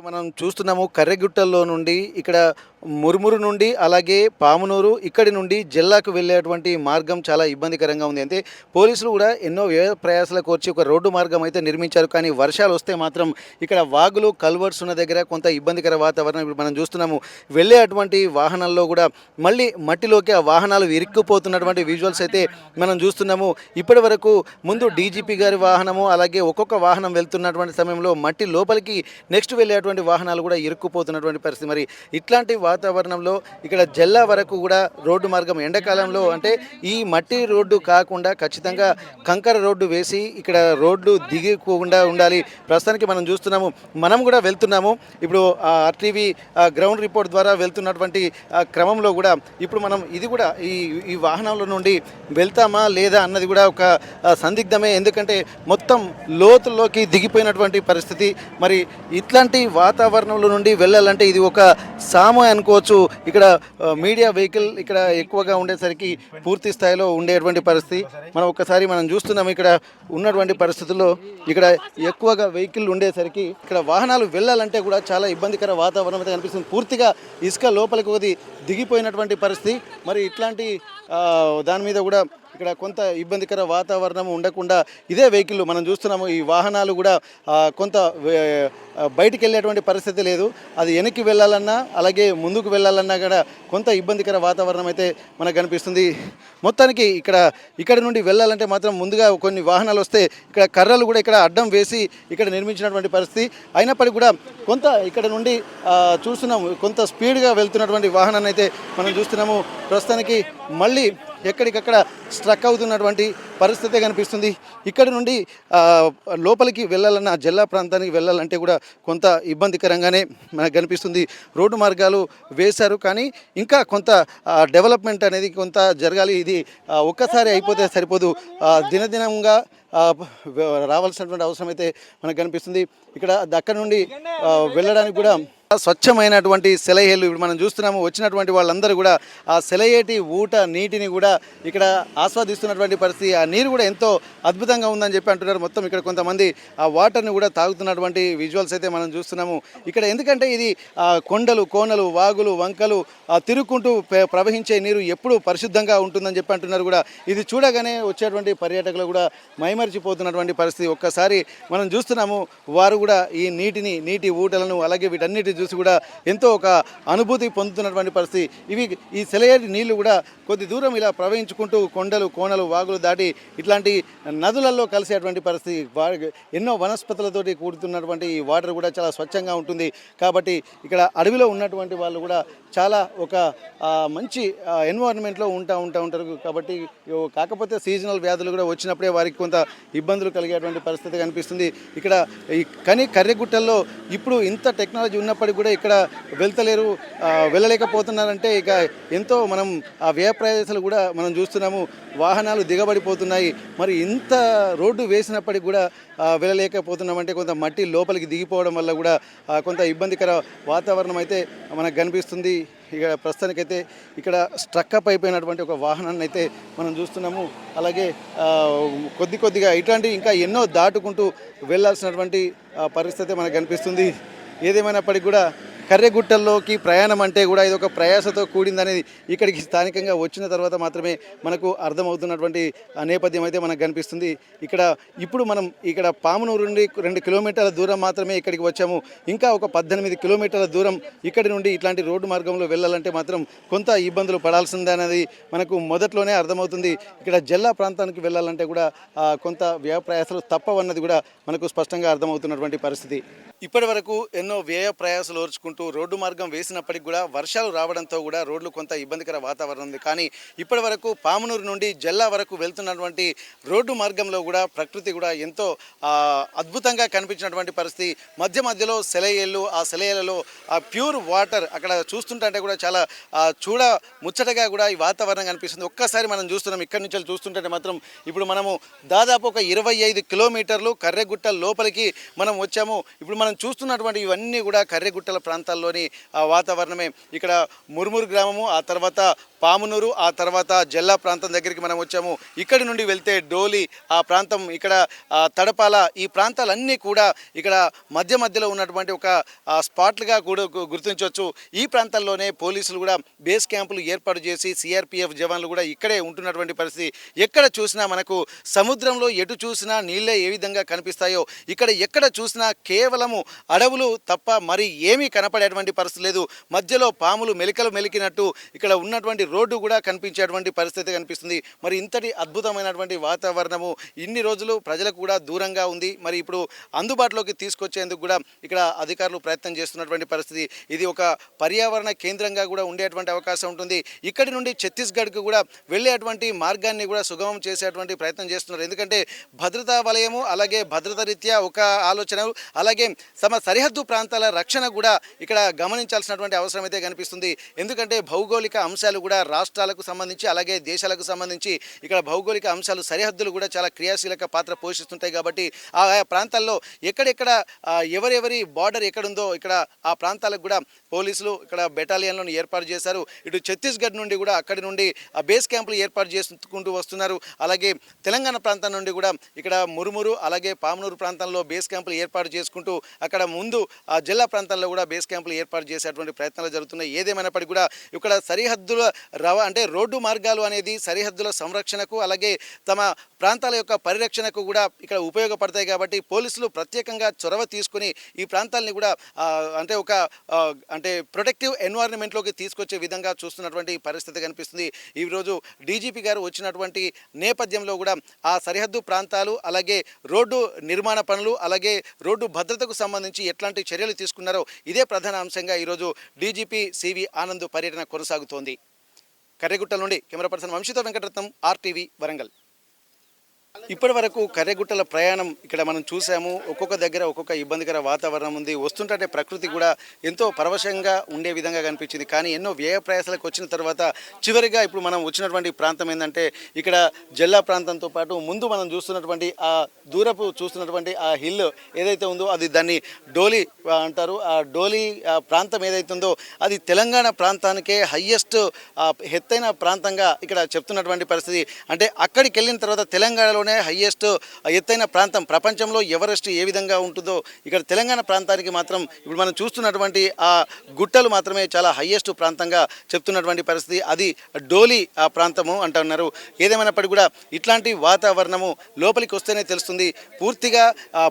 మనం చూస్తున్నాము కర్రెగుట్టల్లో నుండి ఇక్కడ మురుమురు నుండి అలాగే పామునూరు ఇక్కడి నుండి జిల్లాకు వెళ్ళేటువంటి మార్గం చాలా ఇబ్బందికరంగా ఉంది. అంటే పోలీసులు కూడా ఎన్నో వ్యయ ప్రయాసాలకు వచ్చి ఒక రోడ్డు మార్గం అయితే నిర్మించారు. కానీ వర్షాలు వస్తే మాత్రం ఇక్కడ వాగులు కల్వర్ట్స్ ఉన్న దగ్గర కొంత ఇబ్బందికర వాతావరణం ఇప్పుడు మనం చూస్తున్నాము. వెళ్ళే అటువంటి వాహనాల్లో కూడా మళ్ళీ మట్టిలోకి ఆ వాహనాలు ఇరుక్కుపోతున్నటువంటి విజువల్స్ అయితే మనం చూస్తున్నాము. ఇప్పటి వరకు ముందు డీజీపీ గారి వాహనము అలాగే ఒక్కొక్క వాహనం వెళ్తున్నటువంటి సమయంలో మట్టి లోపలికి నెక్స్ట్ వెళ్ళేటువంటి వాహనాలు కూడా ఇరుక్కుపోతున్నటువంటి పరిస్థితి. మరి ఇట్లాంటి వాతావరణంలో ఇక్కడ జిల్లా వరకు కూడా రోడ్డు మార్గం ఎండాకాలంలో అంటే ఈ మట్టి రోడ్డు కాకుండా ఖచ్చితంగా కంకర రోడ్డు వేసి ఇక్కడ రోడ్లు దిగకుండా ఉండాలి. ప్రస్తుతానికి మనం చూస్తున్నాము, మనం కూడా వెళ్తున్నాము. ఇప్పుడు ఆర్టీవీ గ్రౌండ్ రిపోర్ట్ ద్వారా వెళ్తున్నటువంటి క్రమంలో కూడా ఇప్పుడు మనం ఇది కూడా ఈ వాహనాల నుండి వెళ్తామా లేదా అన్నది కూడా ఒక సందిగ్ధమే. ఎందుకంటే మొత్తం లోతుల్లోకి దిగిపోయినటువంటి పరిస్థితి. మరి ఇట్లాంటి వాతావరణంలో నుండి వెళ్ళాలంటే ఇది ఒక సాము అనుకోవచ్చు. ఇక్కడ మీడియా వెహికల్ ఇక్కడ ఎక్కువగా ఉండేసరికి పూర్తి స్థాయిలో ఉండేటువంటి పరిస్థితి మనం చూస్తున్నాం. ఇక్కడ ఉన్నటువంటి పరిస్థితుల్లో ఇక్కడ ఎక్కువగా వెహికల్ ఉండేసరికి ఇక్కడ వాహనాలు వెళ్ళాలంటే కూడా చాలా ఇబ్బందికర వాతావరణం అయితే కనిపిస్తుంది. పూర్తిగా ఇసుక లోపలికి దిగిపోయినటువంటి పరిస్థితి. మరి ఇట్లాంటి దాని మీద కూడా ఇక్కడ కొంత ఇబ్బందికర వాతావరణం ఉండకుండా ఇదే వెహికల్ మనం చూస్తున్నాము. ఈ వాహనాలు కూడా కొంత బయటికి వెళ్ళేటువంటి పరిస్థితి లేదు. అది వెనక్కి వెళ్ళాలన్నా అలాగే ముందుకు వెళ్ళాలన్నా కూడా కొంత ఇబ్బందికర వాతావరణం అయితే మనకు కనిపిస్తుంది. మొత్తానికి ఇక్కడ నుండి వెళ్ళాలంటే మాత్రం ముందుగా కొన్ని వాహనాలు వస్తే ఇక్కడ కర్రలు కూడా ఇక్కడ అడ్డం వేసి ఇక్కడ నిర్మించినటువంటి పరిస్థితి. అయినప్పటికీ కూడా కొంత ఇక్కడ నుండి చూస్తున్నాము కొంత స్పీడ్గా వెళ్తున్నటువంటి వాహనాన్ని అయితే మనం చూస్తున్నాము. ప్రస్తుతానికి మళ్ళీ ఎక్కడికక్కడ స్ట్రక్ అవుతున్నటువంటి పరిస్థితి కనిపిస్తుంది. ఇక్కడి నుండి లోపలికి వెళ్ళాలన్న జిల్లా ప్రాంతానికి వెళ్ళాలంటే కూడా కొంత ఇబ్బందికరంగానే మనకు కనిపిస్తుంది. రోడ్డు మార్గాలు వేశారు కానీ ఇంకా కొంత డెవలప్మెంట్ అనేది కొంత జరగాలి. ఇది ఒక్కసారి అయిపోతే సరిపోదు. దినదినంగా రావాల్సినటువంటి అవసరం అయితే మనకు కనిపిస్తుంది. ఇక్కడ అక్కడి నుండి వెళ్ళడానికి కూడా స్వచ్ఛమైనటువంటి సెలయేళ్ళు ఇప్పుడు మనం చూస్తున్నాము. వచ్చినటువంటి వాళ్ళందరూ కూడా ఆ సెలయేటి ఊట నీటిని కూడా ఇక్కడ ఆస్వాదిస్తున్నటువంటి పరిస్థితి. ఆ నీరు కూడా ఎంతో అద్భుతంగా ఉందని చెప్పి అంటున్నారు. మొత్తం ఇక్కడ కొంతమంది ఆ వాటర్ని కూడా తాగుతున్నటువంటి విజువల్స్ అయితే మనం చూస్తున్నాము. ఇక్కడ ఎందుకంటే ఇది కొండలు కోనలు వాగులు వంకలు తిరుక్కుంటూ ప్రవహించే నీరు ఎప్పుడు పరిశుద్ధంగా ఉంటుందని చెప్పి అంటున్నారు. కూడా ఇది చూడగానే వచ్చేటువంటి పర్యాటకులు కూడా మైమరిచిపోతున్నటువంటి పరిస్థితి. ఒక్కసారి మనం చూస్తున్నాము. వారు కూడా ఈ నీటి ఊటలను అలాగే వీటన్నిటి చూసి కూడా ఎంతో ఒక అనుభూతి పొందుతున్నటువంటి పరిస్థితి. ఈ సెలయేటి నీళ్లు కూడా కొద్ది దూరం ఇలా ప్రవహించుకుంటూ కొండలు కోనలు వాగులు దాటి ఇట్లాంటి నదులలో కలిసేటువంటి పరిస్థితి. ఎన్నో వనస్పతులతోటి కూడుతున్నటువంటి ఈ వాటర్ కూడా చాలా స్వచ్ఛంగా ఉంటుంది. కాబట్టి ఇక్కడ అడవిలో ఉన్నటువంటి వాళ్ళు కూడా చాలా ఒక మంచి ఎన్వైరన్మెంట్లో ఉంటారు. కాబట్టి కాకపోతే సీజనల్ వ్యాధులు కూడా వచ్చినప్పుడే వారికి కొంత ఇబ్బందులు కలిగేటువంటి పరిస్థితి కనిపిస్తుంది. ఇక్కడ కానీ కర్రెగుట్టల్లో ఇప్పుడు ఇంత టెక్నాలజీ ఉన్నప్పటికీ కూడా ఇక్కడ వెళ్ళలేకపోతున్నారంటే ఇక ఎంతో మనం ఆ వ్యయ ప్రయాసాలు కూడా మనం చూస్తున్నాము. వాహనాలు దిగబడిపోతున్నాయి. మరి ఇంత రోడ్డు వేసినప్పటికీ కూడా వెళ్ళలేకపోతున్నామంటే కొంత మట్టి లోపలికి దిగిపోవడం వల్ల కూడా కొంత ఇబ్బందికర వాతావరణం అయితే మనకు కనిపిస్తుంది. ఇక ప్రస్తుతానికైతే ఇక్కడ స్ట్రక్అప్ అయిపోయినటువంటి ఒక వాహనాన్ని అయితే మనం చూస్తున్నాము. అలాగే కొద్దిగా ఇట్లాంటి ఇంకా ఎన్నో దాటుకుంటూ వెళ్ళాల్సినటువంటి పరిస్థితి మనకు కనిపిస్తుంది. ఏదేమైనప్పటికీ కూడా కర్రెగుట్టల్లోకి ప్రయాణం అంటే కూడా ఇది ఒక ప్రయాసతో కూడిందనేది ఇక్కడికి స్థానికంగా వచ్చిన తర్వాత మాత్రమే మనకు అర్థమవుతున్నటువంటి నేపథ్యం అయితే మనకు కనిపిస్తుంది. ఇప్పుడు మనం పామునూరు నుండి 2 కిలోమీటర్ల దూరం మాత్రమే ఇక్కడికి వచ్చాము. ఇంకా ఒక 18 కిలోమీటర్ల దూరం ఇక్కడి నుండి ఇట్లాంటి రోడ్డు మార్గంలో వెళ్ళాలంటే మాత్రం కొంత ఇబ్బందులు పడాల్సిందనేది మనకు మొదట్లోనే అర్థమవుతుంది. ఇక్కడ జిల్లా ప్రాంతానికి వెళ్ళాలంటే కూడా కొంత వ్యయ ప్రయాసాలు తప్పవన్నది కూడా మనకు స్పష్టంగా అర్థమవుతున్నటువంటి పరిస్థితి. ఇప్పటి వరకు ఎన్నో వ్యయ ప్రయాసాలు ఓర్చుకుంటూ రోడ్డు మార్గం వేసినప్పటికీ కూడా వర్షాలు రావడంతో కూడా రోడ్లు కొంత ఇబ్బందికర వాతావరణం ఉంది. కానీ ఇప్పటి వరకు పామునూరు నుండి జిల్లా వరకు వెళ్తున్నటువంటి రోడ్డు మార్గంలో కూడా ప్రకృతి కూడా ఎంతో అద్భుతంగా కనిపించినటువంటి పరిస్థితి. మధ్యలో సెలయేళ్ళు, ఆ సెలయేళ్లలో ఆ ప్యూర్ వాటర్ అక్కడ చూస్తుంటే కూడా చాలా ముచ్చటగా కూడా ఈ వాతావరణం కనిపిస్తుంది. ఒక్కసారి మనం చూస్తున్నాం ఇక్కడి నుంచి చూస్తుంటే మాత్రం ఇప్పుడు మనము దాదాపు ఒక 25 కిలోమీటర్లు కర్రెగుట్ట లోపలికి మనం వచ్చాము. ఇప్పుడు మనం చూస్తున్నటువంటి ఇవన్నీ కూడా కర్రెగుట్టల ప్రాంతం. ప్రాంతాల్లోని వాతావరణమే. ఇక్కడ మురుమూరు గ్రామము, ఆ తర్వాత పామునూరు, ఆ తర్వాత జల్లా ప్రాంతం దగ్గరికి మనం వచ్చాము. ఇక్కడి నుండి వెళ్తే డోలి ఆ ప్రాంతం, ఇక్కడ తడపాల, ఈ ప్రాంతాలన్నీ కూడా ఇక్కడ మధ్యలో ఉన్నటువంటి ఒక స్పాట్లుగా కూడా గుర్తించవచ్చు. ఈ ప్రాంతాల్లోనే పోలీసులు కూడా బేస్ క్యాంపులు ఏర్పాటు చేసి సిఆర్పిఎఫ్ జవాన్లు కూడా ఇక్కడే ఉంటున్నటువంటి పరిస్థితి. ఎక్కడ చూసినా మనకు సముద్రంలో ఎటు చూసినా నీళ్ళే ఏ విధంగా కనిపిస్తాయో, ఇక్కడ ఎక్కడ చూసినా కేవలము అడవులు తప్ప మరి ఏమీ కనపడేటువంటి పరిస్థితి లేదు. మధ్యలో పాములు మెలికలు మెలికినట్టు ఇక్కడ ఉన్నటువంటి రోడ్డు కూడా కనిపించేటువంటి పరిస్థితి కనిపిస్తుంది. మరి ఇంతటి అద్భుతమైనటువంటి వాతావరణము ఇన్ని రోజులు ప్రజలకు కూడా దూరంగా ఉంది. మరి ఇప్పుడు అందుబాటులోకి తీసుకొచ్చేందుకు కూడా ఇక్కడ అధికారులు ప్రయత్నం చేస్తున్నటువంటి పరిస్థితి. ఇది ఒక పర్యావరణ కేంద్రంగా కూడా ఉండేటువంటి అవకాశం ఉంటుంది. ఇక్కడి నుండి ఛత్తీస్గఢ్కు కూడా వెళ్ళేటువంటి మార్గాన్ని కూడా సుగమం చేసేటువంటి ప్రయత్నం చేస్తున్నారు. ఎందుకంటే భద్రతా వలయము, అలాగే భద్రత రీత్యా ఒక ఆలోచన, అలాగే తమ సరిహద్దు ప్రాంతాల రక్షణ కూడా ఇక్కడ గమనించాల్సినటువంటి అవసరం అయితే కనిపిస్తుంది. ఎందుకంటే భౌగోళిక అంశాలు కూడా రాష్ట్రాలకు సంబంధించి, అలాగే దేశాలకు సంబంధించి ఇక్కడ భౌగోళిక అంశాలు, సరిహద్దులు కూడా చాలా క్రియాశీలక పాత్ర పోషిస్తుంటాయి. కాబట్టి ఆ ప్రాంతాల్లో ఎక్కడెక్కడ ఎవరెవరి బార్డర్ ఎక్కడుందో ఇక్కడ ఆ ప్రాంతాలకు కూడా పోలీసులు ఇక్కడ బెటాలియన్లను ఏర్పాటు చేశారు. ఇటు ఛత్తీస్గఢ్ నుండి కూడా అక్కడి నుండి బేస్ క్యాంపులు ఏర్పాటు చేసుకుంటూ వస్తున్నారు. అలాగే తెలంగాణ ప్రాంతం నుండి కూడా ఇక్కడ మురుమురు, అలాగే పామునూరు ప్రాంతంలో బేస్ క్యాంపులు ఏర్పాటు చేసుకుంటూ అక్కడ ముందు ఆ జిల్లా ప్రాంతాల్లో కూడా బేస్ క్యాంపులు ఏర్పాటు చేసేటువంటి ప్రయత్నాలు జరుగుతున్నాయి. ఏదేమైనప్పటికీ కూడా ఇక్కడ సరిహద్దుల అంటే రోడ్డు మార్గాలు అనేది సరిహద్దుల సంరక్షణకు, అలాగే తమ ప్రాంతాల యొక్క పరిరక్షణకు కూడా ఇక్కడ ఉపయోగపడతాయి. కాబట్టి పోలీసులు ప్రత్యేకంగా చొరవ తీసుకుని ఈ ప్రాంతాలని కూడా అంటే ఒక అంటే ప్రొటెక్టివ్ ఎన్వైరన్మెంట్లోకి తీసుకొచ్చే విధంగా చూస్తున్నటువంటి పరిస్థితి కనిపిస్తుంది. ఈరోజు డీజీపీ గారు వచ్చినటువంటి నేపథ్యంలో కూడా ఆ సరిహద్దు ప్రాంతాలు, అలాగే రోడ్డు నిర్మాణ పనులు, అలాగే రోడ్డు భద్రతకు సంబంధించి ఎట్లాంటి చర్యలు తీసుకున్నారో ఇదే ప్రధాన అంశంగా ఈరోజు డీజీపీ సివి ఆనంద్ పర్యటన కొనసాగుతోంది. కర్రెగుట్టల నుండి కెమెరా పర్సన్ వంశీతో వెంకటరత్నం, ఆర్టీవీ, వరంగల్. ఇప్పటి వరకు కర్రెగుట్టల ప్రయాణం ఇక్కడ మనం చూసాము. ఒక్కొక్క దగ్గర ఒక్కొక్క ఇబ్బందికర వాతావరణం ఉంది. వస్తుంటే ప్రకృతి కూడా ఎంతో పరవశంగా ఉండే విధంగా కనిపించింది. కానీ ఎన్నో వ్యయ ప్రయాసాలకు వచ్చిన తర్వాత చివరిగా ఇప్పుడు మనం వచ్చినటువంటి ప్రాంతం ఏంటంటే ఇక్కడ జల్లా ప్రాంతంతో పాటు ముందు మనం చూస్తున్నటువంటి ఆ దూరపు చూస్తున్నటువంటి ఆ హిల్ ఏదైతే ఉందో అది దాన్ని డోలి అంటారు. ఆ డోలి ప్రాంతం ఏదైతే ఉందో అది తెలంగాణ ప్రాంతానికే హయ్యెస్ట్ ఎత్తైన ప్రాంతంగా ఇక్కడ చెప్తున్నటువంటి పరిస్థితి. అంటే అక్కడికి వెళ్ళిన తర్వాత తెలంగాణలోనే హైయెస్ట్ ఎత్తైన ప్రాంతం ప్రపంచంలో ఎవరెస్ట్ ఏ విధంగా ఉంటుందో ఇక్కడ తెలంగాణ ప్రాంతానికి మాత్రం ఇప్పుడు మనం చూస్తున్నటువంటి ఆ గుట్టలు మాత్రమే చాలా హైయెస్ట్ ప్రాంతంగా చెప్తున్నటువంటి పరిస్థితి. అది డోలి ఆ ప్రాంతము అంటున్నారు. ఏదేమైనప్పటికీ కూడా ఇట్లాంటి వాతావరణము లోపలికి వస్తేనే తెలుస్తుంది. పూర్తిగా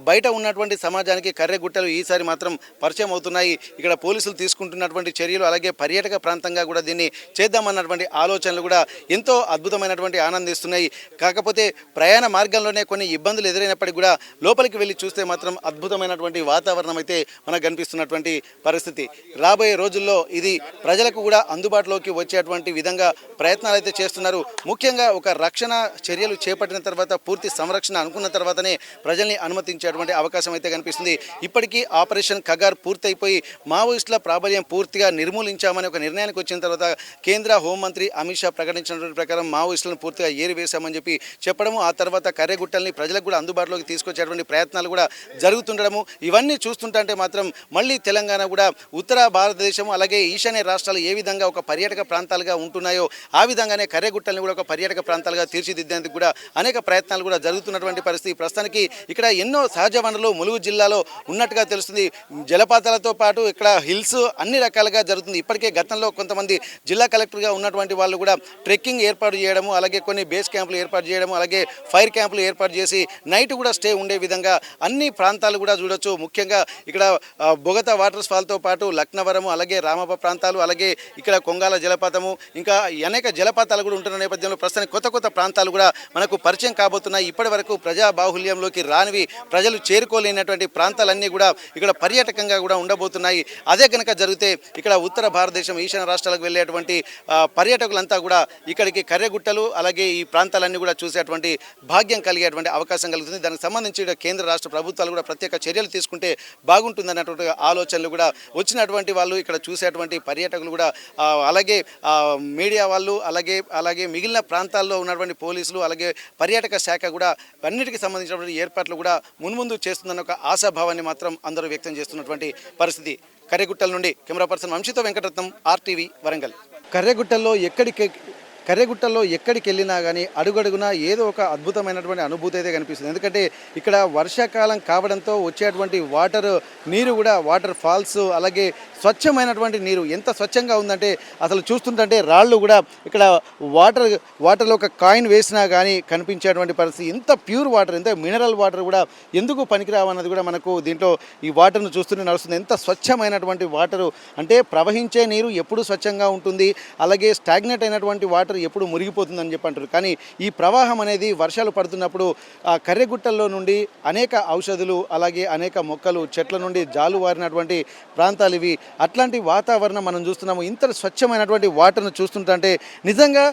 బయట ఉన్నటువంటి సమాజానికి కర్రెగుట్టలు ఈసారి మాత్రం పరిచయం అవుతున్నాయి. ఇక్కడ పోలీసులు తీసుకుంటున్నటువంటి చర్యలు, అలాగే పర్యాటక ప్రాంతంగా కూడా దీన్ని చేద్దామన్నటువంటి ఆలోచనలు కూడా ఎంతో అద్భుతమైనటువంటి ఆనందిస్తున్నాయి. కాకపోతే ప్రయాణ మార్గంలోనే కొన్ని ఇబ్బందులు ఎదురైనప్పటికీ కూడా లోపలికి వెళ్ళి చూస్తే మాత్రం అద్భుతమైనటువంటి వాతావరణం అయితే మనకు కనిపిస్తున్నటువంటి పరిస్థితి. రాబోయే రోజుల్లో ఇది ప్రజలకు కూడా అందుబాటులోకి వచ్చేటువంటి విధంగా ప్రయత్నాలు అయితే చేస్తున్నారు. ముఖ్యంగా ఒక రక్షణ చర్యలు చేపట్టిన తర్వాత, పూర్తి సంరక్షణ అనుకున్న తర్వాతనే ప్రజల్ని అనుమతించేటువంటి అవకాశం అయితే కనిపిస్తుంది. ఇప్పటికీ ఆపరేషన్ కగార్ పూర్తయిపోయి మావోయిస్టుల ప్రాబల్యం పూర్తిగా నిర్మూలించామని ఒక నిర్ణయానికి వచ్చిన తర్వాత కేంద్ర హోంమంత్రి అమిత్ షా ప్రకటించినటువంటి ప్రకారం మావోయిస్టులను పూర్తిగా ఏరివేశామని చెప్పి చెప్పడము, ఆ తర్వాత కర్రెగుట్టల్ని ప్రజలకు కూడా అందుబాటులోకి తీసుకొచ్చేటువంటి ప్రయత్నాలు కూడా జరుగుతుండడము, ఇవన్నీ చూస్తుంటే మాత్రం మళ్ళీ తెలంగాణ కూడా ఉత్తర భారతదేశం, అలాగే ఈశాన్య రాష్ట్రాలు ఏ విధంగా ఒక పర్యాటక ప్రాంతాలుగా ఉంటున్నాయో ఆ విధంగానే కర్రెగుట్టల్ని కూడా ఒక పర్యాటక ప్రాంతాలుగా తీర్చిదిద్దేందుకు కూడా అనేక ప్రయత్నాలు కూడా జరుగుతున్నటువంటి పరిస్థితి. ప్రస్తుతానికి ఇక్కడ ఎన్నో సహజ వనరులు ములుగు జిల్లాలో ఉన్నట్టుగా తెలుస్తుంది. జలపాతాలతో పాటు ఇక్కడ హిల్స్ అన్ని రకాలుగా జరుగుతుంది. ఇప్పటికే గతంలో కొంతమంది జిల్లా కలెక్టర్గా ఉన్నటువంటి వాళ్ళు కూడా ట్రెక్కింగ్ ఏర్పాటు చేయడము, అలాగే కొన్ని బేస్ క్యాంపులు ఏర్పాటు చేయడము, అలాగే ఫైర్ క్యాంపులు ఏర్పాటు చేసి నైట్ కూడా స్టే ఉండే విధంగా అన్ని ప్రాంతాలు కూడా చూడొచ్చు. ముఖ్యంగా ఇక్కడ బొగత వాటర్ ఫాల్తో పాటు లక్నవరము, అలాగే రామప్ప ప్రాంతాలు, అలాగే ఇక్కడ కొంగాల జలపాతము, ఇంకా అనేక జలపాతాలు కూడా ఉంటున్న నేపథ్యంలో ప్రస్తుతానికి కొత్త ప్రాంతాలు కూడా మనకు పరిచయం కాబోతున్నాయి. ఇప్పటి వరకు ప్రజా బాహుల్యంలోకి రానివి, ప్రజలు చేరుకోలేనటువంటి ప్రాంతాలన్నీ కూడా ఇక్కడ పర్యాటకంగా కూడా ఉండబోతున్నాయి. అదే కనుక జరిగితే ఇక్కడ ఉత్తర భారతదేశం ఈశాన్య రాష్ట్రాలకు వెళ్ళేటువంటి పర్యాటకులంతా కూడా ఇక్కడికి కర్రెగుట్టలు, అలాగే ఈ ప్రాంతాలన్నీ కూడా చూసేటువంటి భాగ్యం కలిగేటువంటి అవకాశం కలుగుతుంది. దానికి సంబంధించి కేంద్ర రాష్ట్ర ప్రభుత్వాలు కూడా ప్రత్యేక చర్యలు తీసుకుంటే బాగుంటుందన్నటువంటి ఆలోచనలు కూడా వచ్చినటువంటి వాళ్ళు, ఇక్కడ చూసేటువంటి పర్యాటకులు కూడా, అలాగే మీడియా వాళ్ళు, అలాగే మిగిలిన ప్రాంతాల్లో ఉన్నటువంటి పోలీసులు, అలాగే పర్యాటక శాఖ కూడా అన్నిటికీ సంబంధించినటువంటి ఏర్పాట్లు కూడా మున్ముందు చేస్తుందన్న ఒక ఆశాభావాన్ని మాత్రం అందరూ వ్యక్తం చేస్తున్నటువంటి పరిస్థితి. కర్రెగుట్టల నుండి కెమెరా పర్సన్ వంశీతో వెంకటరత్నం, ఆర్టీవీ వరంగల్. కర్రెగుట్టల్లో ఎక్కడికి వెళ్ళినా కానీ అడుగడుగునా ఏదో ఒక అద్భుతమైనటువంటి అనుభూతి అయితే కనిపిస్తుంది. ఎందుకంటే ఇక్కడ వర్షాకాలం కావడంతో వచ్చేటువంటి నీరు కూడా వాటర్ ఫాల్స్, అలాగే స్వచ్ఛమైనటువంటి నీరు ఎంత స్వచ్ఛంగా ఉందంటే అసలు చూస్తుంటే రాళ్ళు కూడా ఇక్కడ వాటర్లో ఒక కాయిన్ వేసినా కానీ కనిపించేటువంటి పరిస్థితి. ఇంత ప్యూర్ వాటర్, ఇంత మినరల్ వాటర్ కూడా ఎందుకు పనికిరావన్నది కూడా మనకు దీంట్లో ఈ వాటర్ను చూస్తూనే నడుస్తుంది. ఎంత స్వచ్ఛమైనటువంటి వాటరు అంటే ప్రవహించే నీరు ఎప్పుడు స్వచ్ఛంగా ఉంటుంది, అలాగే స్టాగ్నెట్ అయినటువంటి వాటర్ ఎప్పుడు మురిగిపోతుందని చెప్పి అంటారు. కానీ ఈ ప్రవాహం అనేది వర్షాలు పడుతున్నప్పుడు ఆ కర్రెగుట్టల్లో నుండి అనేక ఔషధులు, అలాగే అనేక మొక్కలు, చెట్ల నుండి జాలువారినటువంటి ప్రాంతాలు ఇవి. అట్లాంటి వాతావరణం మనం చూస్తున్నాము. ఇంత స్వచ్ఛమైనటువంటి వాటర్ను చూస్తుంటే నిజంగా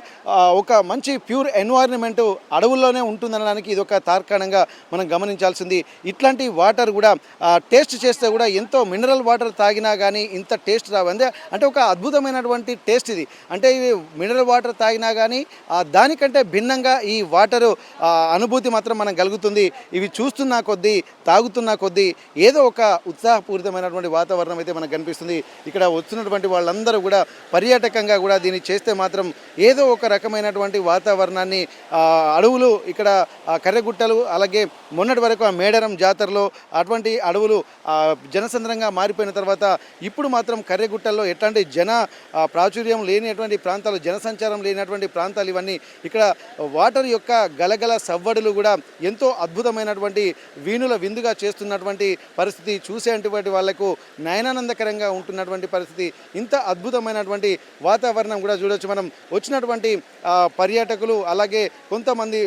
ఒక మంచి ప్యూర్ ఎన్వైరన్మెంట్ అడవుల్లోనే ఉంటుందనడానికి ఇది ఒక తార్కాణంగా మనం గమనించాల్సింది. ఇట్లాంటి వాటర్ కూడా టేస్ట్ చేస్తే కూడా ఎంతో మినరల్ వాటర్ తాగినా కానీ ఇంత టేస్ట్ రావందే అంటే ఒక అద్భుతమైనటువంటి టేస్ట్ ఇది. అంటే ఇవి మినరల్ వాటర్ తాగినా కానీ దానికంటే భిన్నంగా ఈ వాటరు అనుభూతి మాత్రం మనం కలుగుతుంది. ఇవి చూస్తున్నా కొద్దీ, తాగుతున్నా కొద్దీ ఏదో ఒక ఉత్సాహపూరితమైనటువంటి వాతావరణం అయితే మనకు కనిపిస్తుంది. ఇక్కడ వస్తున్నటువంటి వాళ్ళందరూ కూడా పర్యాటకంగా కూడా దీన్ని చేస్తే మాత్రం ఏదో ఒక రకమైనటువంటి వాతావరణాన్ని అడవులు ఇక్కడ కర్రెగుట్టలు, అలాగే మొన్నటి వరకు ఆ మేడారం జాతరలో అటువంటి అడవులు జనసంద్రంగా మారిపోయిన తర్వాత ఇప్పుడు మాత్రం కర్రెగుట్టల్లో ఎట్లాంటి ప్రాచుర్యం లేనిటువంటి ప్రాంతాలు, జనసంచారం లేనటువంటి ప్రాంతాలు ఇవన్నీ. ఇక్కడ వాటర్ యొక్క గలగల సవ్వడులు కూడా ఎంతో అద్భుతమైనటువంటి వీణుల విందుగా చేస్తున్నటువంటి పరిస్థితి. చూసేటువంటి వాళ్లకు నయనానందకరంగా ఉంటున్నటువంటి పరిస్థితి. ఇంత అద్భుతమైనటువంటి వాతావరణం కూడా చూడొచ్చు మనం. వచ్చినటువంటి పర్యాటకులు, అలాగే కొంతమంది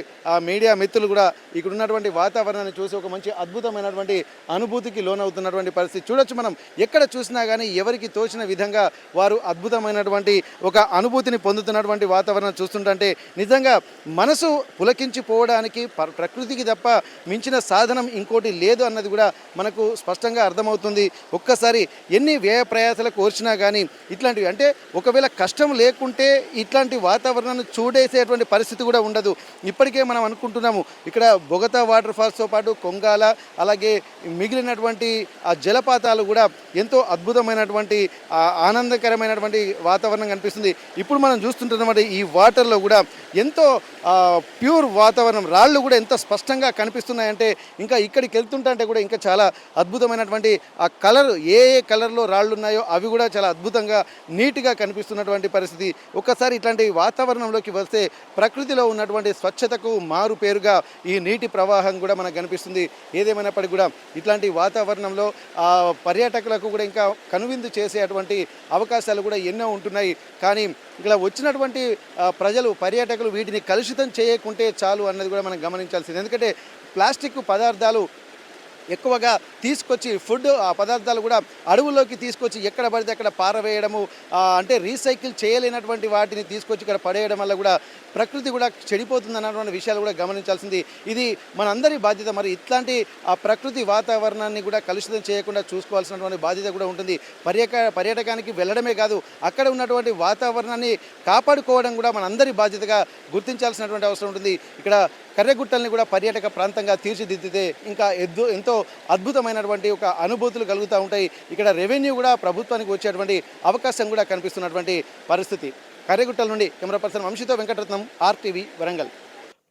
మీడియా మిత్రులు కూడా ఇక్కడ ఉన్నటువంటి వాతావరణాన్ని చూసి ఒక మంచి అద్భుతమైనటువంటి అనుభూతికి లోనవుతున్నటువంటి పరిస్థితి చూడొచ్చు మనం. ఎక్కడ చూసినా కానీ ఎవరికి తోచిన విధంగా వారు అద్భుతమైనటువంటి ఒక అనుభూతిని పొందుతున్నటువంటి వాతావరణం చూస్తుంటే నిజంగా మనసు పులకించిపోవడానికి ప్రకృతికి తప్ప మించిన సాధనం ఇంకోటి లేదు అన్నది కూడా మనకు స్పష్టంగా అర్థమవుతుంది. ఒక్కసారి ఎన్ని వ్యయ ప్రయాసాలకు ఓర్చినా కానీ ఇట్లాంటివి అంటే ఒకవేళ కష్టం లేకుంటే ఇట్లాంటి వాతావరణాన్ని చూడేసేటువంటి పరిస్థితి కూడా ఉండదు. ఇప్పటికే మనం అనుకుంటున్నాము ఇక్కడ బొగతా వాటర్ ఫాల్స్తో పాటు కొంగాల, అలాగే మిగిలినటువంటి ఆ జలపాతాలు కూడా ఎంతో అద్భుతమైనటువంటి ఆనందకరమైనటువంటి వాతావరణం కనిపిస్తుంది. ఇప్పుడు మనం చూస్తుంటున్నమాట ఈ వాటర్లో కూడా ఎంతో ప్యూర్ వాతావరణం, రాళ్ళు కూడా ఎంత స్పష్టంగా కనిపిస్తున్నాయంటే ఇంకా ఇక్కడికి వెళ్తుంటే కూడా ఇంకా చాలా అద్భుతమైనటువంటి ఆ కలర్, ఏ కలర్లో రాళ్ళు ఉన్నాయో అవి కూడా చాలా అద్భుతంగా నీట్గా కనిపిస్తున్నటువంటి పరిస్థితి. ఒక్కసారి ఇట్లాంటి వాతావరణంలోకి వస్తే ప్రకృతిలో ఉన్నటువంటి స్వచ్ఛతకు మారు పేరుగా ఈ నీటి ప్రవాహం కూడా మనకు కనిపిస్తుంది. ఏదేమైనప్పటికీ కూడా ఇట్లాంటి వాతావరణంలో పర్యాటకులకు కూడా ఇంకా కనువిందు చేసేటువంటి అవకాశాలు కూడా ఎన్నో ఉంటున్నాయి. కానీ ఇక్కడ వచ్చినటువంటి ప్రజలు, పర్యాటకులు వీటిని కలుషితం చేయకుంటే చాలు అన్నది కూడా మనం గమనించాల్సింది. ఎందుకంటే ప్లాస్టిక్ పదార్థాలు ఎక్కువగా తీసుకొచ్చి ఆ పదార్థాలు కూడా అడవుల్లోకి తీసుకొచ్చి ఎక్కడ పడితే అక్కడ పారవేయడము, అంటే రీసైకిల్ చేయలేనటువంటి వాటిని తీసుకొచ్చి ఇక్కడ పడేయడం వల్ల కూడా ప్రకృతి కూడా చెడిపోతుంది అన్నటువంటి విషయాలు కూడా గమనించాల్సింది. ఇది మనందరి బాధ్యత. మరి ఇట్లాంటి ఆ ప్రకృతి వాతావరణాన్ని కూడా కలుషితం చేయకుండా చూసుకోవాల్సినటువంటి బాధ్యత కూడా ఉంటుంది. పర్యాటకానికి వెళ్ళడమే కాదు, అక్కడ ఉన్నటువంటి వాతావరణాన్ని కాపాడుకోవడం కూడా మనందరి బాధ్యతగా గుర్తించాల్సినటువంటి అవసరం ఉంటుంది. ఇక్కడ కర్రెగుట్టల్ని కూడా పర్యాటక ప్రాంతంగా తీర్చిదిద్దితే ఇంకా ఎంతో అద్భుతమైనటువంటి ఒక అనుభూతులు కలుగుతూ ఉంటాయి. ఇక్కడ రెవెన్యూ కూడా ప్రభుత్వానికి వచ్చేటువంటి అవకాశం కూడా కనిపిస్తున్నటువంటి పరిస్థితి. కర్రెగుట్టల నుండి కెమెరా పర్సన్ వంశీతో వెంకటరత్నం, ఆర్టీవీ వరంగల్.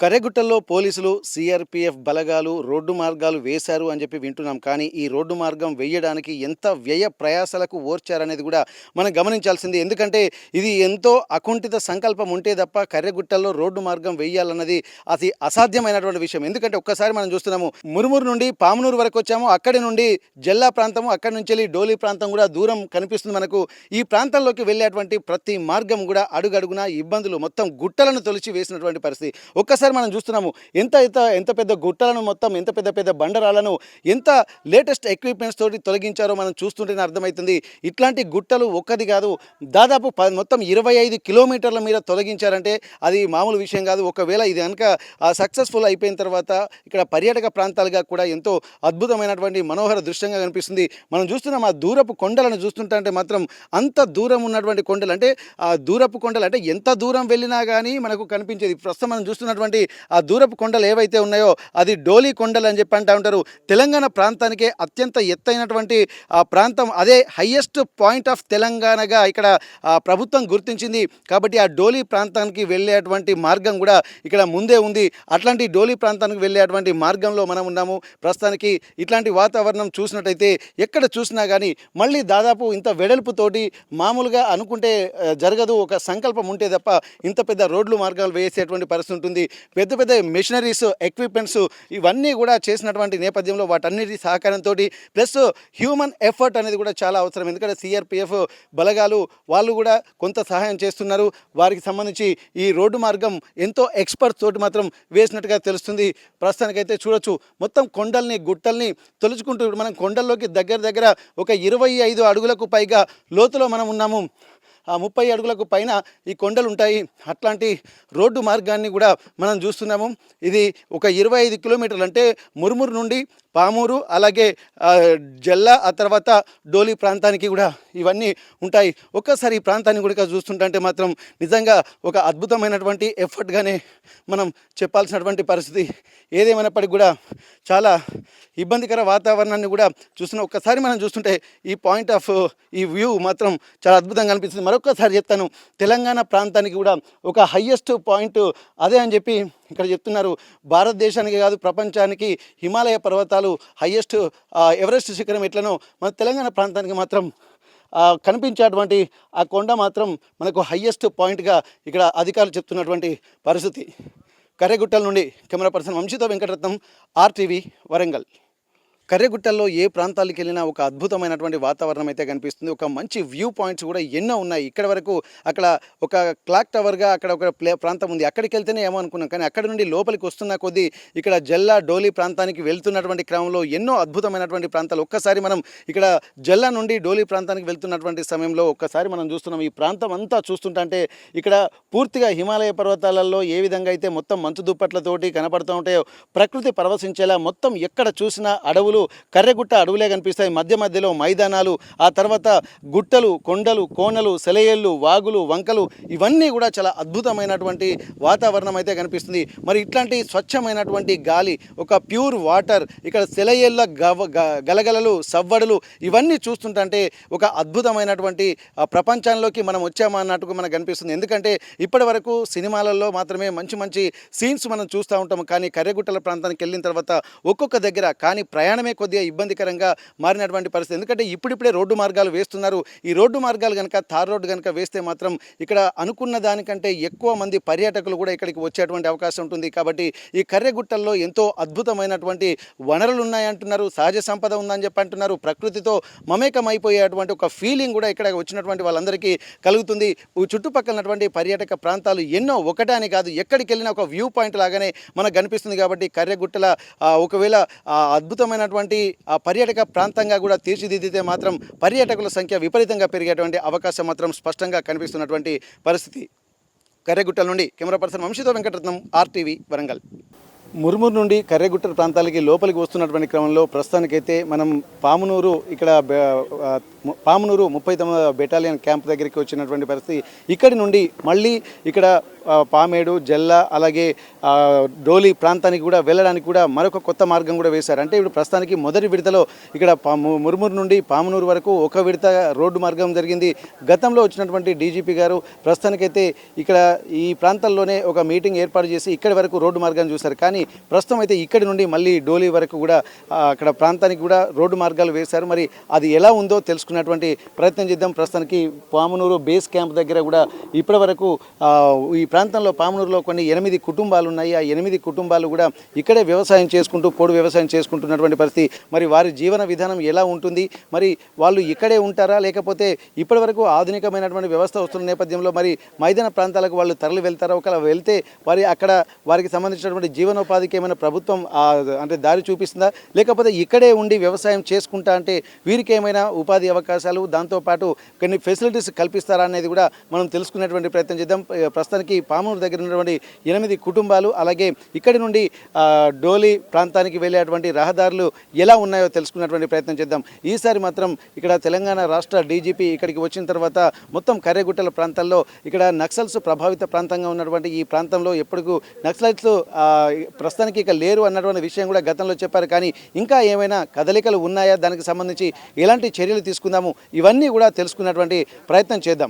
కర్రెగుట్టల్లో పోలీసులు, సిఆర్పిఎఫ్ బలగాలు రోడ్డు మార్గాలు వేశారు అని చెప్పి వింటున్నాం. కానీ ఈ రోడ్డు మార్గం వేయడానికి ఎంత వ్యయ ప్రయాసాలకు ఓర్చారనేది కూడా మనం గమనించాల్సింది. ఎందుకంటే ఇది ఎంతో అకుంఠిత సంకల్పం ఉంటే తప్ప కర్రెగుట్టల్లో రోడ్డు మార్గం వేయాలన్నది అది అసాధ్యమైనటువంటి విషయం. ఎందుకంటే ఒక్కసారి మనం చూస్తున్నాము, మురుమూరు నుండి పామునూరు వరకు వచ్చాము, అక్కడి నుండి జల్లా ప్రాంతము, అక్కడి నుంచి వెళ్ళి డోలి ప్రాంతం కూడా దూరం కనిపిస్తుంది మనకు. ఈ ప్రాంతంలోకి వెళ్ళేటువంటి ప్రతి మార్గం కూడా అడుగడుగునా ఇబ్బందులు, మొత్తం గుట్టలను తొలిచి వేసినటువంటి పరిస్థితి. ఒక్కసారి మనం చూస్తున్నాము ఎంత పెద్ద గుట్టలను, మొత్తం ఎంత పెద్ద బండరాలను ఎంత లేటెస్ట్ ఎక్విప్మెంట్స్ తోటి తొలగించారో మనం చూస్తుంటేనే అర్థమవుతుంది. ఇట్లాంటి గుట్టలు ఒక్కది కాదు, దాదాపు మొత్తం 25 కిలోమీటర్ల మీద తొలగించారంటే అది మామూలు విషయం కాదు. ఒకవేళ ఇది కనుక సక్సెస్ఫుల్ అయిపోయిన తర్వాత ఇక్కడ పర్యాటక ప్రాంతాలుగా కూడా ఎంతో అద్భుతమైనటువంటి మనోహర దృశ్యంగా కనిపిస్తుంది. మనం చూస్తున్నాం ఆ దూరపు కొండలను చూస్తుంటే మాత్రం అంత దూరం ఉన్నటువంటి కొండలు, అంటే ఆ దూరపు కొండలు అంటే ఎంత దూరం వెళ్ళినా కానీ మనకు కనిపించేది. ప్రస్తుతం మనం చూస్తున్నటువంటి చూస్తున్నటువంటి ఆ దూరపు కొండలు ఏవైతే ఉన్నాయో అది డోలీ కొండలు అని చెప్పి అంటూ ఉంటారు. తెలంగాణ ప్రాంతానికే అత్యంత ఎత్తైనటువంటి ఆ ప్రాంతం, అదే హైయెస్ట్ పాయింట్ ఆఫ్ తెలంగాణగా ఇక్కడ ప్రభుత్వం గుర్తించింది. కాబట్టి ఆ డోలీ ప్రాంతానికి వెళ్ళేటువంటి మార్గం కూడా ఇక్కడ ముందే ఉంది. అట్లాంటి డోలీ ప్రాంతానికి వెళ్ళేటువంటి మార్గంలో మనం ఉన్నాము ప్రస్తుతానికి. ఇట్లాంటి వాతావరణం చూసినట్టయితే ఎక్కడ చూసినా కానీ మళ్ళీ దాదాపు ఇంత వెడల్పుతోటి మామూలుగా అనుకుంటే జరగదు. ఒక సంకల్పం ఉంటే తప్ప ఇంత పెద్ద రోడ్లు మార్గాలు వేసేటువంటి పరిస్థితి ఉంటుంది. పెద్ద పెద్ద మెషినరీస్, ఎక్విప్మెంట్స్ ఇవన్నీ కూడా చేసినటువంటి నేపథ్యంలో వాటన్నిటి సహకారంతో ప్లస్ హ్యూమన్ ఎఫర్ట్ అనేది కూడా చాలా అవసరం. ఎందుకంటే సిఆర్పిఎఫ్ బలగాలు వాళ్ళు కూడా కొంత సహాయం చేస్తున్నారు. వారికి సంబంధించి ఈ రోడ్డు మార్గం ఎంతో ఎక్స్పర్ట్స్ తోటి మాత్రం వేసినట్టుగా తెలుస్తుంది. ప్రస్తుతానికైతే చూడొచ్చు మొత్తం కొండల్ని గుట్టల్ని తొలుచుకుంటూ మనం కొండల్లోకి దగ్గర ఒక 25 అడుగులకు పైగా లోతులో మనం ఉన్నాము. 30 అడుగులకు పైన ఈ కొండలు ఉంటాయి. అట్లాంటి రోడ్డు మార్గాన్ని కూడా మనం చూస్తున్నాము. ఇది ఒక 25 కిలోమీటర్లు, అంటే మురుమురు నుండి పామూరు అలాగే జల్లా ఆ తర్వాత డోలి ప్రాంతానికి కూడా ఇవన్నీ ఉంటాయి. ఒక్కసారి ఈ ప్రాంతాన్ని కూడా చూస్తుంటే మాత్రం నిజంగా ఒక అద్భుతమైనటువంటి ఎఫర్ట్గానే మనం చెప్పాల్సినటువంటి పరిస్థితి. ఏదేమైనప్పటికీ కూడా చాలా ఇబ్బందికర వాతావరణాన్ని కూడా చూస్తున్నాం. ఒక్కసారి మనం చూస్తుంటే ఈ పాయింట్ ఆఫ్ ఈ వ్యూ మాత్రం చాలా అద్భుతంగా అనిపిస్తుంది. మరొకసారి చెప్తాను, తెలంగాణ ప్రాంతానికి కూడా ఒక హయ్యెస్ట్ పాయింట్ అదే అని చెప్పి ఇక్కడ చెప్తున్నారు. భారతదేశానికి కాదు ప్రపంచానికి హిమాలయ పర్వతాలు హయ్యెస్ట్, ఎవరెస్ట్ శిఖరం ఎట్లనో మన తెలంగాణ ప్రాంతానికి మాత్రం కనిపించేటువంటి ఆ కొండ మాత్రం మనకు హయ్యెస్ట్ పాయింట్గా ఇక్కడ అధికారులు చెప్తున్నటువంటి పరిస్థితి. కర్రెగుట్టల నుండి కెమెరా పర్సన్ వంశీతో వెంకటరత్నం, ఆర్టీవీ, వరంగల్. కర్రెగుట్టల్లో ఏ ప్రాంతాలకు వెళ్ళినా ఒక అద్భుతమైనటువంటి వాతావరణం అయితే కనిపిస్తుంది. ఒక మంచి వ్యూ పాయింట్స్ కూడా ఎన్నో ఉన్నాయి. ఇక్కడ వరకు అక్కడ ఒక క్లాక్ టవర్గా అక్కడ ఒక ప్రాంతం ఉంది. అక్కడికి వెళ్తేనే ఏమో అనుకున్నాం, కానీ అక్కడ నుండి లోపలికి వస్తున్న కొద్దీ ఇక్కడ జల్లా డోలీ ప్రాంతానికి వెళ్తున్నటువంటి క్రమంలో ఎన్నో అద్భుతమైనటువంటి ప్రాంతాలు. ఒక్కసారి మనం ఇక్కడ జల్లా నుండి డోలీ ప్రాంతానికి వెళ్తున్నటువంటి సమయంలో ఒక్కసారి మనం చూస్తున్నాం ఈ ప్రాంతం అంతా చూస్తుంటే ఇక్కడ పూర్తిగా హిమాలయ పర్వతాలలో ఏ విధంగా అయితే మొత్తం మంచు దుప్పట్లతోటి కనపడుతూ ఉంటాయో ప్రకృతి పరవశించేలా మొత్తం ఎక్కడ చూసినా అడవులు, కర్రెగుట్ట అడవులే కనిపిస్తాయి. మధ్యలో మైదానాలు, ఆ తర్వాత గుట్టలు, కొండలు, కోనలు, సెలయేళ్ళు, వాగులు, వంకలు ఇవన్నీ కూడా చాలా అద్భుతమైనటువంటి వాతావరణం అయితే కనిపిస్తుంది. మరి ఇట్లాంటి స్వచ్ఛమైనటువంటి గాలి, ఒక ప్యూర్ వాటర్, ఇక్కడ సెలయేళ్ళ గలగలలు, సవ్వడులు ఇవన్నీ చూస్తుంటే ఒక అద్భుతమైనటువంటి ప్రపంచంలోకి మనం వచ్చామా అన్నట్టుగా మనకు కనిపిస్తుంది. ఎందుకంటే ఇప్పటి వరకు సినిమాలలో మాత్రమే మంచి సీన్స్ మనం చూస్తూ ఉంటాము. కానీ కర్రెగుట్టల ప్రాంతానికి వెళ్ళిన తర్వాత ఒక్కొక్క దగ్గర కానీ ప్రయాణమే కొద్దిగా ఇబ్బందికరంగా మారినటువంటి పరిస్థితి. ఎందుకంటే ఇప్పుడిప్పుడే రోడ్డు మార్గాలు వేస్తున్నారు. ఈ రోడ్డు మార్గాలు కనుక తార్ రోడ్డు కనుక వేస్తే మాత్రం ఇక్కడ అనుకున్న దానికంటే ఎక్కువ మంది పర్యాటకులు కూడా ఇక్కడికి వచ్చేటువంటి అవకాశం ఉంటుంది. కాబట్టి ఈ కర్రెగుట్టల్లో ఎంతో అద్భుతమైనటువంటి వనరులు ఉన్నాయంటున్నారు, సహజ సంపద ఉందని చెప్పి అంటున్నారు. ప్రకృతితో మమేకమైపోయేటువంటి ఒక ఫీలింగ్ కూడా ఇక్కడ వచ్చినటువంటి వాళ్ళందరికీ కలుగుతుంది. చుట్టుపక్కలటువంటి పర్యాటక ప్రాంతాలు ఎన్నో, ఒకటే అని కాదు, ఎక్కడికి వెళ్ళినా ఒక వ్యూ పాయింట్ లాగానే మనకు కనిపిస్తుంది. కాబట్టి కర్రెగుట్టల ఒకవేళ అద్భుతమైనటువంటి పర్యాటక ప్రాంతంగా కూడా తీర్చిదిద్దితే మాత్రం పర్యాటకుల సంఖ్య విపరీతంగా పెరిగేటువంటి అవకాశం మాత్రం స్పష్టంగా కనిపిస్తున్నటువంటి పరిస్థితి. కర్రెగుట్టల నుండి కెమెరా పర్సన్ వంశీతో వెంకటరత్నం, ఆర్టీవీ, వరంగల్. మురుమురు నుండి కర్రెగుట్ట ప్రాంతాలకి లోపలికి వస్తున్నటువంటి క్రమంలో ప్రస్తుతానికైతే మనం పామునూరు, ఇక్కడ పామునూరు 39వ బెటాలియన్ క్యాంప్ దగ్గరికి వచ్చినటువంటి పరిస్థితి. ఇక్కడి నుండి మళ్ళీ ఇక్కడ పామేడు, జల్లా అలాగే డోలి ప్రాంతానికి కూడా వెళ్ళడానికి కూడా మరొక కొత్త మార్గం కూడా వేశారు. అంటే ఇప్పుడు ప్రస్తుతానికి మొదటి విడతలో ఇక్కడ మురుమురు నుండి పామునూరు వరకు ఒక విడత రోడ్డు మార్గం జరిగింది. గతంలో వచ్చినటువంటి డీజీపీ గారు ప్రస్తుతానికైతే ఇక్కడ ఈ ప్రాంతాల్లోనే ఒక మీటింగ్ ఏర్పాటు చేసి ఇక్కడి వరకు రోడ్డు మార్గాన్ని చూశారు. కానీ ప్రస్తుతం అయితే ఇక్కడి నుండి మళ్ళీ డోలి వరకు కూడా అక్కడ ప్రాంతానికి కూడా రోడ్డు మార్గాలు వేశారు. మరి అది ఎలా ఉందో తెలుసుకున్నటువంటి ప్రయత్నం చేద్దాం. ప్రస్తుతానికి పామునూరు బేస్ క్యాంప్ దగ్గర కూడా ఇప్పటి వరకు ఈ ప్రాంతంలో పామునూరులో కొన్ని 8 కుటుంబాలు ఉన్నాయి. ఆ 8 కుటుంబాలు కూడా ఇక్కడే వ్యవసాయం చేసుకుంటూ పోడు వ్యవసాయం చేసుకుంటున్నటువంటి పరిస్థితి. మరి వారి జీవన విధానం ఎలా ఉంటుంది, మరి వాళ్ళు ఇక్కడే ఉంటారా లేకపోతే ఇప్పటి వరకు ఆధునికమైనటువంటి వ్యవస్థ వస్తున్న నేపథ్యంలో మరి మైదాన ప్రాంతాలకు వాళ్ళు తరలి వెళ్తారా, ఒకవేళ వెళ్తే వారికి సంబంధించినటువంటి జీవనోపాధికి ఏమైనా ప్రభుత్వం అంటే దారి చూపిస్తుందా, లేకపోతే ఇక్కడే ఉండి వ్యవసాయం చేసుకుంటా అంటే వీరికి ఏమైనా ఉపాధి అవకాశాలు దాంతోపాటు కొన్ని ఫెసిలిటీస్ కల్పిస్తారా అనేది కూడా మనం తెలుసుకునేటువంటి ప్రయత్నం చేద్దాం. ప్రస్తుతానికి పామూరు దగ్గర ఉన్నటువంటి 8 కుటుంబాలు అలాగే ఇక్కడి నుండి డోలి ప్రాంతానికి వెళ్ళేటువంటి రహదారులు ఎలా ఉన్నాయో తెలుసుకున్నటువంటి ప్రయత్నం చేద్దాం. ఈసారి మాత్రం ఇక్కడ తెలంగాణ రాష్ట్ర డీజీపీ ఇక్కడికి వచ్చిన తర్వాత మొత్తం కర్రెగుట్టల ప్రాంతాల్లో ఇక్కడ నక్సల్స్ ప్రభావిత ప్రాంతంగా ఉన్నటువంటి ఈ ప్రాంతంలో ఎప్పటికూ నక్సలైట్స్ ప్రస్తుతానికి ఇక లేరు అన్నటువంటి విషయం కూడా గతంలో చెప్పారు. కానీ ఇంకా ఏమైనా కదలికలు ఉన్నాయా, దానికి సంబంధించి ఎలాంటి చర్యలు తీసుకుందాము, ఇవన్నీ కూడా తెలుసుకున్నటువంటి ప్రయత్నం చేద్దాం.